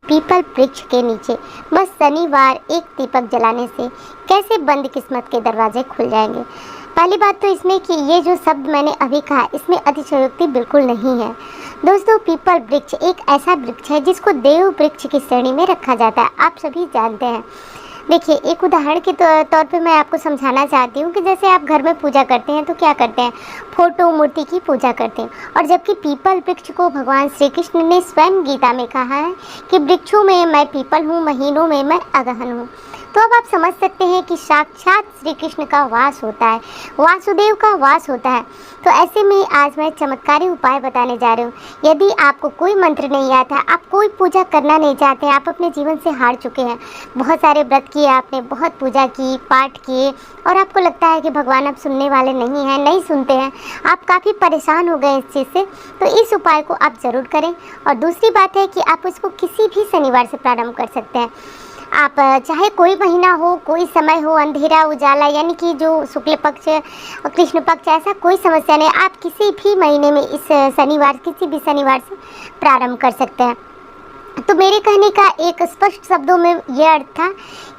People वृक्ष के नीचे बस शनिवार एक दीपक जलाने से कैसे बंद किस्मत के दरवाजे खुल जाएंगे। पहली बात तो इसमें कि ये जो शब्द मैंने अभी कहा इसमें अतिशयोक्ति बिल्कुल नहीं है। दोस्तों, पीपल वृक्ष एक ऐसा वृक्ष है जिसको देव वृक्ष की श्रेणी में रखा जाता है, आप सभी जानते हैं। देखिए, एक उदाहरण के तौर पे मैं आपको समझाना चाहती हूँ कि जैसे आप घर में पूजा करते हैं तो क्या करते हैं, फोटो मूर्ति की पूजा करते हैं। और जबकि पीपल वृक्ष को भगवान श्री कृष्ण ने स्वयं गीता में कहा है कि वृक्षों में मैं पीपल हूँ, महीनों में मैं अगहन हूँ। तो अब आप समझ सकते हैं कि साक्षात श्री कृष्ण का वास होता है, वासुदेव का वास होता है। तो ऐसे में आज मैं चमत्कारी उपाय बताने जा रही हूँ। यदि आपको कोई मंत्र नहीं आता, आप कोई पूजा करना नहीं चाहते, आप अपने जीवन से हार चुके हैं, बहुत सारे व्रत किए आपने, बहुत पूजा की, पाठ किए, और आपको लगता है कि भगवान अब सुनने वाले नहीं हैं, नहीं सुनते हैं, आप काफ़ी परेशान हो गए इस चीज़ से, तो इस उपाय को आप ज़रूर करें। और दूसरी बात है कि आप इसको किसी भी शनिवार से प्रारंभ कर सकते हैं। आप चाहे कोई महीना हो, कोई समय हो, अंधेरा उजाला, यानी कि जो शुक्ल पक्ष कृष्ण पक्ष, ऐसा कोई समस्या नहीं, आप किसी भी महीने में इस शनिवार किसी भी शनिवार से प्रारंभ कर सकते हैं। तो मेरे कहने का एक स्पष्ट शब्दों में यह अर्थ था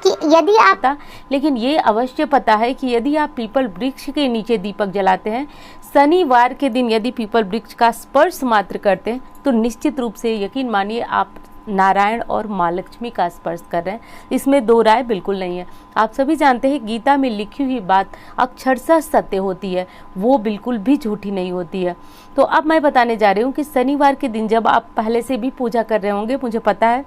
कि यदि आप लेकिन ये अवश्य पता है कि यदि आप पीपल वृक्ष के नीचे दीपक जलाते हैं, शनिवार के दिन यदि पीपल वृक्ष का स्पर्श मात्र करते हैं, तो निश्चित रूप से यकीन मानिए आप नारायण और माँ लक्ष्मी का स्पर्श कर रहे हैं। इसमें दो राय बिल्कुल नहीं है। आप सभी जानते हैं गीता में लिखी हुई बात अक्षरशः सत्य होती है, वो बिल्कुल भी झूठी नहीं होती है। तो अब मैं बताने जा रही हूँ कि शनिवार के दिन जब आप पहले से भी पूजा कर रहे होंगे, मुझे पता है,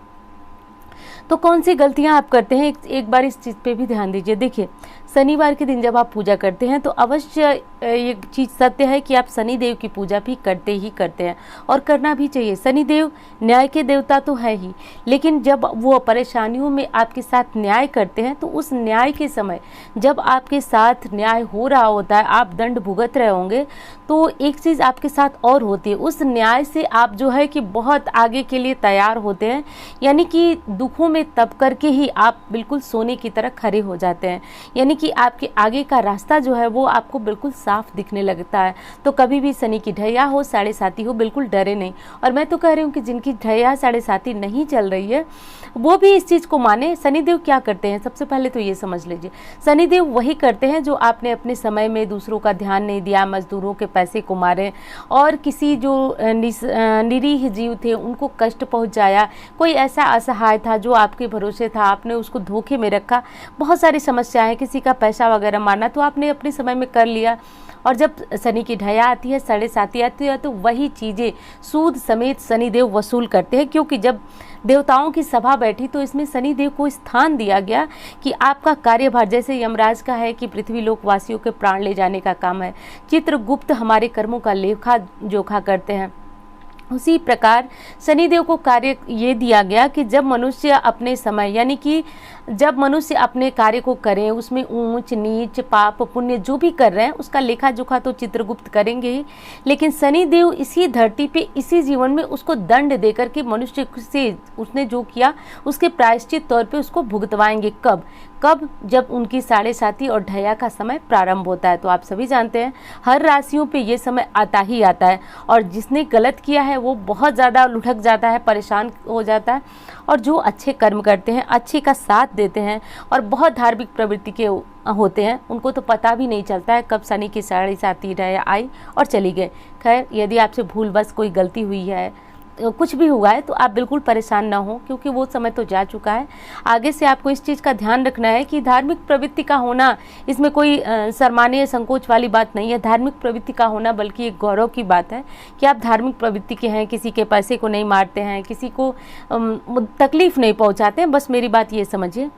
तो कौन सी गलतियां आप करते हैं, एक बार इस चीज़ पे भी ध्यान दीजिए। देखिए, शनिवार के दिन जब आप पूजा करते हैं तो अवश्य ये चीज़ सत्य है कि आप शनिदेव की पूजा भी करते ही करते हैं, और करना भी चाहिए। शनिदेव न्याय के देवता तो है ही, लेकिन जब वो परेशानियों में आपके साथ न्याय करते हैं, तो उस न्याय के समय जब आपके साथ न्याय हो रहा होता है, आप दंड भुगत रहे होंगे, तो एक चीज़ आपके साथ और होती है, उस न्याय से आप जो है कि बहुत आगे के लिए तैयार होते हैं, यानी कि दुखों में तप करके ही आप बिल्कुल सोने की तरह खड़े हो जाते हैं, यानी कि आपके आगे का रास्ता जो है वो आपको बिल्कुल साफ दिखने लगता है। तो कभी भी शनि की ढैया हो, साढ़े साती हो, बिल्कुल डरे नहीं। और मैं तो कह रही हूँ कि जिनकी ढैया साढ़े साती नहीं चल रही है वो भी इस चीज़ को माने। शनिदेव क्या करते हैं, सबसे पहले तो ये समझ लीजिए, शनिदेव वही करते हैं जो आपने अपने समय में दूसरों का ध्यान नहीं दिया, मजदूरों के पैसे को मारे, और किसी जो निरीह जीव थे उनको कष्ट पहुँचाया, कोई ऐसा असहाय था जो आपके भरोसे था, आपने उसको धोखे में रखा, बहुत सारी समस्याएं, किसी का पैसा वगैरह मारना तो आपने अपने समय में कर लिया। और जब शनि की ढैया आती है, साढ़े साती आती है, तो वही चीज़ें सूद समेत शनिदेव वसूल करते हैं, क्योंकि जब देवताओं की सभा बैठी तो इसमें शनिदेव को स्थान दिया गया कि आपका कार्यभार, जैसे यमराज का है कि पृथ्वी लोकवासियों के प्राण ले जाने का काम है, चित्रगुप्त हमारे कर्मों का लेखा जोखा करते हैं, उसी प्रकार शनिदेव को कार्य ये दिया गया कि जब मनुष्य अपने समय, यानी कि जब मनुष्य अपने कार्य को करें, उसमें ऊंच नीच पाप पुण्य जो भी कर रहे हैं उसका लेखा जोखा तो चित्रगुप्त करेंगे ही, लेकिन शनिदेव इसी धरती पे, इसी जीवन में उसको दंड देकर के मनुष्य से उसने जो किया उसके प्रायश्चित तौर पे उसको भुगतवाएंगे। कब कब जब उनकी साढ़े साती और ढैया का समय प्रारंभ होता है। तो आप सभी जानते हैं हर राशियों पे ये समय आता ही आता है, और जिसने गलत किया है वो बहुत ज़्यादा लुढ़क जाता है, परेशान हो जाता है, और जो अच्छे कर्म करते हैं, अच्छे का साथ देते हैं और बहुत धार्मिक प्रवृत्ति के होते हैं, उनको तो पता भी नहीं चलता है कब शनि की साढ़े साती ढैया आई और चली गई। खैर, यदि आपसे भूल बस कोई गलती हुई है, कुछ भी हुआ है, तो आप बिल्कुल परेशान ना हो, क्योंकि वो समय तो जा चुका है। आगे से आपको इस चीज़ का ध्यान रखना है कि धार्मिक प्रवृत्ति का होना, इसमें कोई शर्माने संकोच वाली बात नहीं है। धार्मिक प्रवृत्ति का होना बल्कि एक गौरव की बात है कि आप धार्मिक प्रवृत्ति के हैं, किसी के पैसे को नहीं मारते हैं, किसी को तकलीफ नहीं पहुँचाते हैं, बस मेरी बात ये समझिए।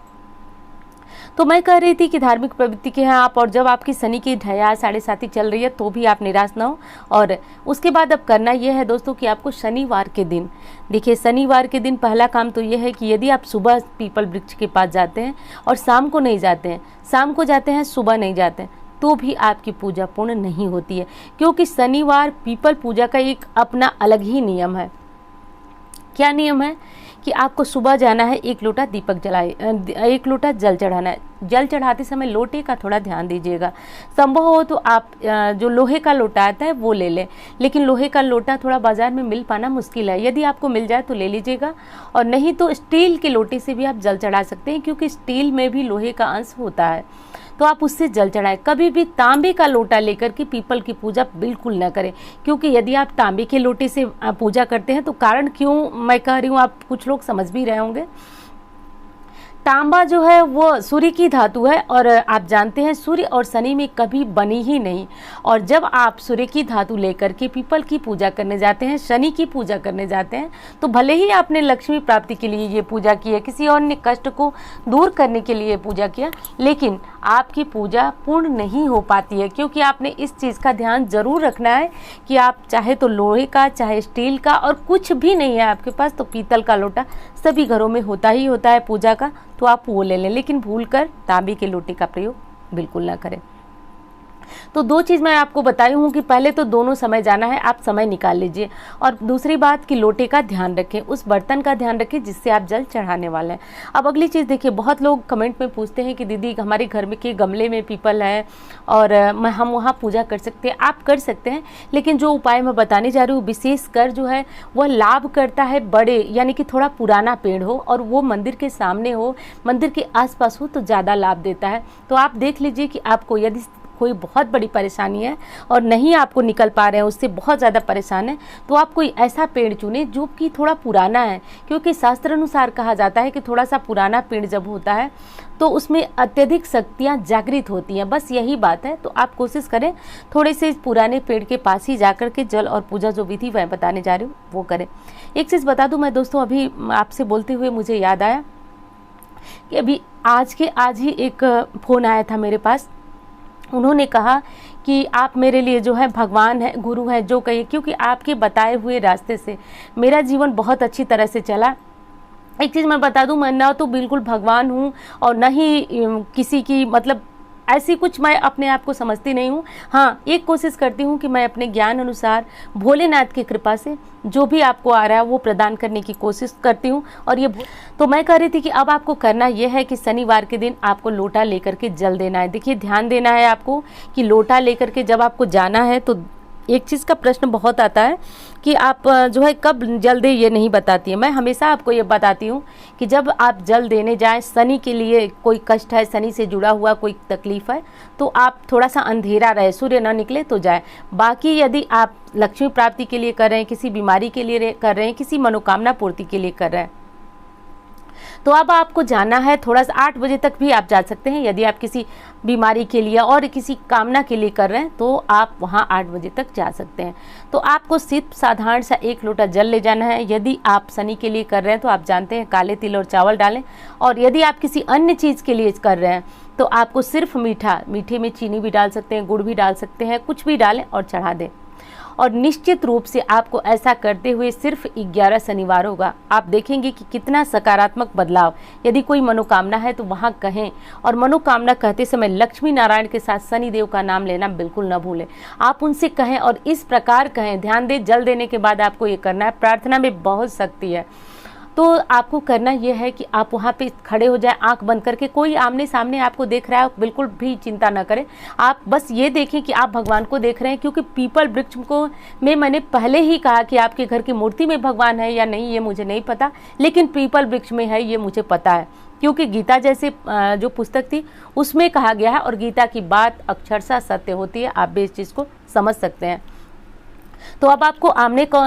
तो मैं कह रही थी कि धार्मिक प्रवृत्ति के हैं आप, और जब आपकी शनि की ढैया साढ़े साती चल रही है तो भी आप निराश ना हो। और उसके बाद अब करना यह है दोस्तों कि आपको शनिवार के दिन, देखिए शनिवार के दिन पहला काम तो यह है कि यदि आप सुबह पीपल वृक्ष के पास जाते हैं और शाम को नहीं जाते हैं, शाम को जाते हैं, सुबह नहीं जाते हैं, तो भी आपकी पूजा पूर्ण नहीं होती है, क्योंकि शनिवार पीपल पूजा का एक अपना अलग ही नियम है। क्या नियम है कि आपको सुबह जाना है, 1 लोटा दीपक जलाए, 1 लोटा जल चढ़ाना है। जल चढ़ाते समय लोटे का थोड़ा ध्यान दीजिएगा। संभव हो तो आप जो लोहे का लोटा आता है वो ले लें, लेकिन लोहे का लोटा थोड़ा बाजार में मिल पाना मुश्किल है। यदि आपको मिल जाए तो ले लीजिएगा, और नहीं तो स्टील के लोटे से भी आप जल चढ़ा सकते हैं, क्योंकि स्टील में भी लोहे का अंश होता है, तो आप उससे जल चढ़ाएं। कभी भी तांबे का लोटा लेकर के पीपल की पूजा बिल्कुल ना करें, क्योंकि यदि आप तांबे के लोटे से पूजा करते हैं तो कारण क्यों मैं कह रही हूँ आप कुछ लोग समझ भी रहे होंगे। तांबा जो है वो सूर्य की धातु है, और आप जानते हैं सूर्य और शनि में कभी बनी ही नहीं। और जब आप सूर्य की धातु लेकर के पीपल की पूजा करने जाते हैं, शनि की पूजा करने जाते हैं, तो भले ही आपने लक्ष्मी प्राप्ति के लिए ये पूजा की है, किसी और ने कष्ट को दूर करने के लिए पूजा किया, लेकिन आपकी पूजा पूर्ण नहीं हो पाती है, क्योंकि आपने इस चीज़ का ध्यान जरूर रखना है कि आप चाहे तो लोहे का, चाहे स्टील का, और कुछ भी नहीं है आपके पास तो पीतल का लोटा सभी घरों में होता ही होता है पूजा का, तो आप वो ले लें, लेकिन भूलकर तांबे के लोटे का प्रयोग बिल्कुल ना करें। तो 2 चीज़ मैं आपको बताई हूँ कि पहले तो दोनों समय जाना है, आप समय निकाल लीजिए, और दूसरी बात कि लोटे का ध्यान रखें, उस बर्तन का ध्यान रखें जिससे आप जल चढ़ाने वाले हैं। अब अगली चीज़ देखिए, बहुत लोग कमेंट में पूछते हैं कि दीदी हमारे घर में के गमले में पीपल है और हम वहाँ पूजा कर सकते हैं। आप कर सकते हैं, लेकिन जो उपाय मैं बताने जा रही हूँ विशेषकर जो है वह लाभ करता है बड़े, यानी कि थोड़ा पुराना पेड़ हो और वो मंदिर के सामने हो, मंदिर के आसपास हो, तो ज़्यादा लाभ देता है। तो आप देख लीजिए कि आपको यदि कोई बहुत बड़ी परेशानी है और नहीं आपको निकल पा रहे हैं, उससे बहुत ज़्यादा परेशान है, तो आप कोई ऐसा पेड़ चुने जो कि थोड़ा पुराना है, क्योंकि शास्त्र अनुसार कहा जाता है कि थोड़ा सा पुराना पेड़ जब होता है तो उसमें अत्यधिक शक्तियाँ जागृत होती हैं, बस यही बात है। तो आप कोशिश करें थोड़े से पुराने पेड़ के पास ही जाकर के जल और पूजा जो विधि मैं बताने जा रही हूँ वो करें। एक चीज़ बता दूँ मैं दोस्तों, अभी आपसे बोलते हुए मुझे याद आया कि अभी आज ही एक फ़ोन आया था मेरे पास। उन्होंने कहा कि आप मेरे लिए जो है भगवान है, गुरु है, जो कहिए, क्योंकि आपके बताए हुए रास्ते से मेरा जीवन बहुत अच्छी तरह से चला। एक चीज़ मैं बता दूं, मैं ना तो बिल्कुल भगवान हूं और ना ही किसी की मतलब ऐसी कुछ मैं अपने आप को समझती नहीं हूँ। हाँ, एक कोशिश करती हूँ कि मैं अपने ज्ञान अनुसार भोलेनाथ की कृपा से जो भी आपको आ रहा है वो प्रदान करने की कोशिश करती हूँ। और ये तो मैं कह रही थी कि अब आपको करना यह है कि शनिवार के दिन आपको लोटा लेकर के जल देना है। देखिए ध्यान देना है आपको कि लोटा लेकर के जब आपको जाना है तो एक चीज़ का प्रश्न बहुत आता है कि आप जो है कब जल दे, ये नहीं बताती है। मैं हमेशा आपको ये बताती हूँ कि जब आप जल देने जाएं, शनि के लिए कोई कष्ट है, शनि से जुड़ा हुआ कोई तकलीफ़ है, तो आप थोड़ा सा अंधेरा रहे, सूर्य ना निकले तो जाए। बाकी यदि आप लक्ष्मी प्राप्ति के लिए कर रहे हैं, किसी बीमारी के लिए कर रहे हैं, किसी मनोकामना पूर्ति के लिए कर रहे हैं, तो अब आपको जाना है थोड़ा सा 8 बजे तक भी आप जा सकते हैं। यदि आप किसी बीमारी के लिए और किसी कामना के लिए कर रहे हैं तो आप वहां 8 बजे तक जा सकते हैं। तो आपको सिर्फ साधारण सा 1 लोटा जल ले जाना है। यदि आप शनि के लिए कर रहे हैं तो आप जानते हैं काले तिल और चावल डालें, और यदि आप किसी अन्य चीज़ के लिए कर रहे हैं तो आपको सिर्फ मीठे में चीनी भी डाल सकते हैं, गुड़ भी डाल सकते हैं, कुछ भी डालें और चढ़ा दें। और निश्चित रूप से आपको ऐसा करते हुए सिर्फ 11 शनिवार होगा, आप देखेंगे कि कितना सकारात्मक बदलाव। यदि कोई मनोकामना है तो वहाँ कहें, और मनोकामना कहते समय लक्ष्मी नारायण के साथ शनि देव का नाम लेना बिल्कुल न भूलें। आप उनसे कहें और इस प्रकार कहें, ध्यान दें, जल देने के बाद आपको ये करना है। प्रार्थना में बहुत शक्ति है, तो आपको करना यह है कि आप वहाँ पे खड़े हो जाए, आंख बंद करके। कोई आमने सामने आपको देख रहा है बिल्कुल भी चिंता ना करें, आप बस ये देखें कि आप भगवान को देख रहे हैं। क्योंकि पीपल वृक्ष को में मैंने पहले ही कहा कि आपके घर की मूर्ति में भगवान है या नहीं ये मुझे नहीं पता, लेकिन पीपल वृक्ष में है ये मुझे पता है, क्योंकि गीता जैसे जो पुस्तक थी उसमें कहा गया है, और गीता की बात अक्षरशः सत्य होती है। आप भी इस चीज़ को समझ सकते हैं। तो अब आपको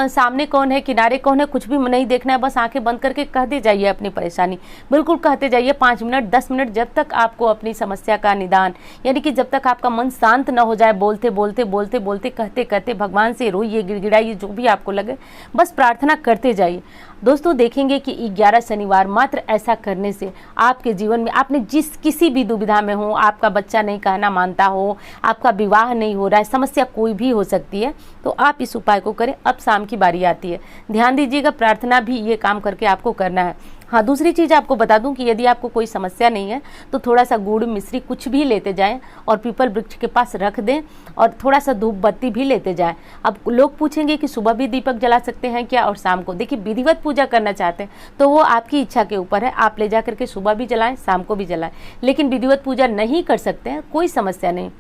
सामने कौन है, किनारे कौन है, कुछ भी नहीं देखना है। बस आंखें बंद करके कहते जाइए अपनी परेशानी, बिल्कुल कहते जाइए 5 मिनट 10 मिनट, जब तक आपको अपनी समस्या का निदान, यानी कि जब तक आपका मन शांत न हो जाए। बोलते बोलते कहते कहते भगवान से रोइए, गिड़गिड़ाइए, जो भी आपको लगे, बस प्रार्थना करते जाइए। दोस्तों देखेंगे कि 11 शनिवार मात्र ऐसा करने से आपके जीवन में, आपने किसी भी दुविधा में हो, आपका बच्चा नहीं कहना मानता हो, आपका विवाह नहीं हो रहा है, समस्या कोई भी हो सकती है, तो आप इस उपाय को करें। अब शाम की बारी आती है, ध्यान दीजिएगा, प्रार्थना भी ये काम करके आपको करना है। हाँ, दूसरी चीज़ आपको बता दूं कि यदि आपको कोई समस्या नहीं है तो थोड़ा सा गुड़ मिश्री कुछ भी लेते जाएं और पीपल वृक्ष के पास रख दें और थोड़ा सा धूप बत्ती भी लेते जाएं। अब लोग पूछेंगे कि सुबह भी दीपक जला सकते हैं क्या और शाम को? देखिए, विधिवत पूजा करना चाहते हैं तो वो आपकी इच्छा के ऊपर है, आप ले जा करके सुबह भी जलाएं, शाम को भी जलाएं। लेकिन विधिवत पूजा नहीं कर सकते हैं, कोई समस्या नहीं।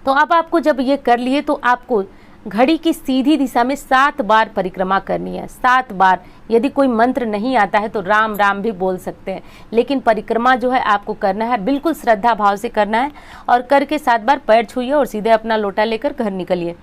तो अब आपको जब ये कर लिए तो आपको घड़ी की सीधी दिशा में 7 बार परिक्रमा करनी है, 7 बार। यदि कोई मंत्र नहीं आता है तो राम राम भी बोल सकते हैं, लेकिन परिक्रमा जो है आपको करना है, बिल्कुल श्रद्धा भाव से करना है। और करके 7 बार पैर छूइए और सीधे अपना लोटा लेकर घर निकलिए।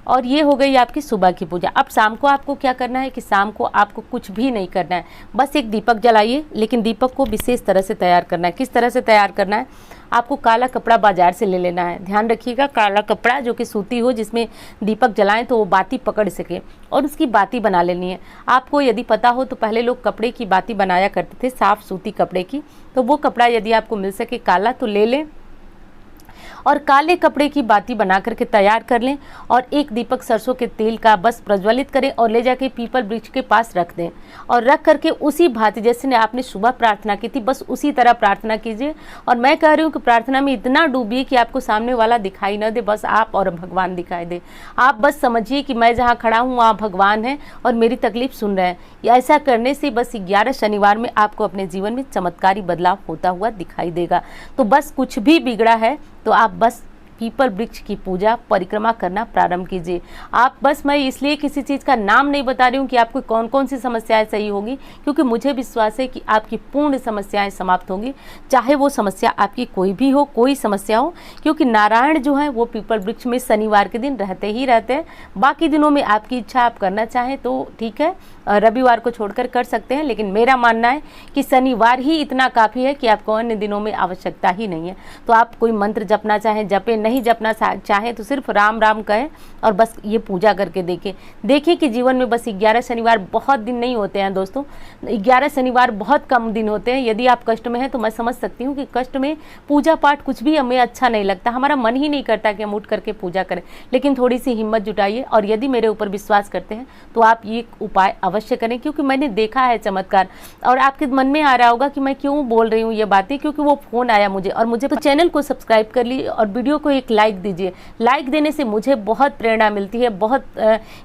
और ये हो गई आपकी सुबह की पूजा। अब शाम को आपको क्या करना है कि शाम को आपको कुछ भी नहीं करना है, बस एक दीपक जलाइए, लेकिन दीपक को विशेष तरह से तैयार करना है। किस तरह से तैयार करना है? आपको काला कपड़ा बाजार से ले लेना है। ध्यान रखिएगा, काला कपड़ा जो कि सूती हो, जिसमें दीपक जलाएं तो वो बाती पकड़ सके, और उसकी बाती बना लेनी है। आपको यदि पता हो तो पहले लोग कपड़े की बाती बनाया करते थे, साफ सूती कपड़े की, तो वो कपड़ा यदि आपको मिल सके काला तो ले लें और काले कपड़े की बाती बना करके तैयार कर लें। और एक दीपक सरसों के तेल का बस प्रज्वलित करें और ले जाके पीपल वृक्ष के पास रख दें। और रख करके उसी भांति जैसे ने आपने सुबह प्रार्थना की थी, बस उसी तरह प्रार्थना कीजिए। और मैं कह रही हूँ कि प्रार्थना में इतना डूबिए कि आपको सामने वाला दिखाई न दे, बस आप और भगवान दिखाई दे। आप बस समझिए कि मैं जहाँ खड़ा हूँ वहाँ भगवान है और मेरी तकलीफ सुन रहे हैं। ऐसा करने से बस 11 शनिवार में आपको अपने जीवन में चमत्कारी बदलाव होता हुआ दिखाई देगा। तो बस कुछ भी बिगड़ा है तो आप बस पीपल वृक्ष की पूजा परिक्रमा करना प्रारंभ कीजिए। आप बस, मैं इसलिए किसी चीज़ का नाम नहीं बता रही हूँ कि आपको कौन कौन सी समस्याएं सही होंगी, क्योंकि मुझे विश्वास है कि आपकी पूर्ण समस्याएं समाप्त होंगी, चाहे वो समस्या आपकी कोई भी हो, कोई समस्या हो। क्योंकि नारायण जो है वो पीपल वृक्ष में शनिवार के दिन रहते ही रहते हैं। बाकी दिनों में आपकी इच्छा, आप करना चाहें तो ठीक है, रविवार को छोड़कर कर सकते हैं, लेकिन मेरा मानना है कि शनिवार ही इतना काफ़ी है कि आपको अन्य दिनों में आवश्यकता ही नहीं है। तो आप कोई मंत्र जपना चाहें जपें, नहीं जपना चाहें तो सिर्फ राम राम कहें और बस ये पूजा करके देखिए कि जीवन में बस 11 शनिवार बहुत दिन नहीं होते हैं दोस्तों, 11 शनिवार बहुत कम दिन होते हैं। यदि आप कष्ट में हैं तो मैं समझ सकती हूँ कि कष्ट में पूजा पाठ कुछ भी हमें अच्छा नहीं लगता, हमारा मन ही नहीं करता कि हम उठ करके पूजा करें। लेकिन थोड़ी सी हिम्मत जुटाइए और यदि मेरे ऊपर विश्वास करते हैं तो आप ये उपाय अवश्य करें, क्योंकि मैंने देखा है चमत्कार। और आपके मन में आ रहा होगा कि मैं क्यों बोल रही हूँ ये बातें, क्योंकि वो फोन आया मुझे, और मुझे तो चैनल को सब्सक्राइब कर ली और वीडियो को एक लाइक दीजिए। लाइक देने से मुझे बहुत प्रेरणा मिलती है, बहुत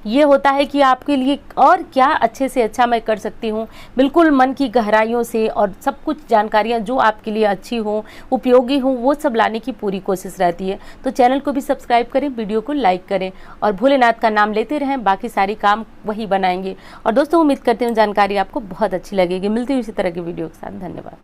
ये होता है कि आपके लिए और क्या अच्छे से अच्छा मैं कर सकती हूँ, बिल्कुल मन की गहराइयों से, और सब कुछ जानकारियाँ जो आपके लिए अच्छी हो, उपयोगी हो, वो सब लाने की पूरी कोशिश रहती है। तो चैनल को भी सब्सक्राइब करें, वीडियो को लाइक करें और भोलेनाथ का नाम लेते रहें, बाकी सारी काम वही बनाएंगे। और दोस्तों, उम्मीद करती हूँ जानकारी आपको बहुत अच्छी लगेगी। मिलती हूँ इसी तरह की वीडियो के साथ। धन्यवाद।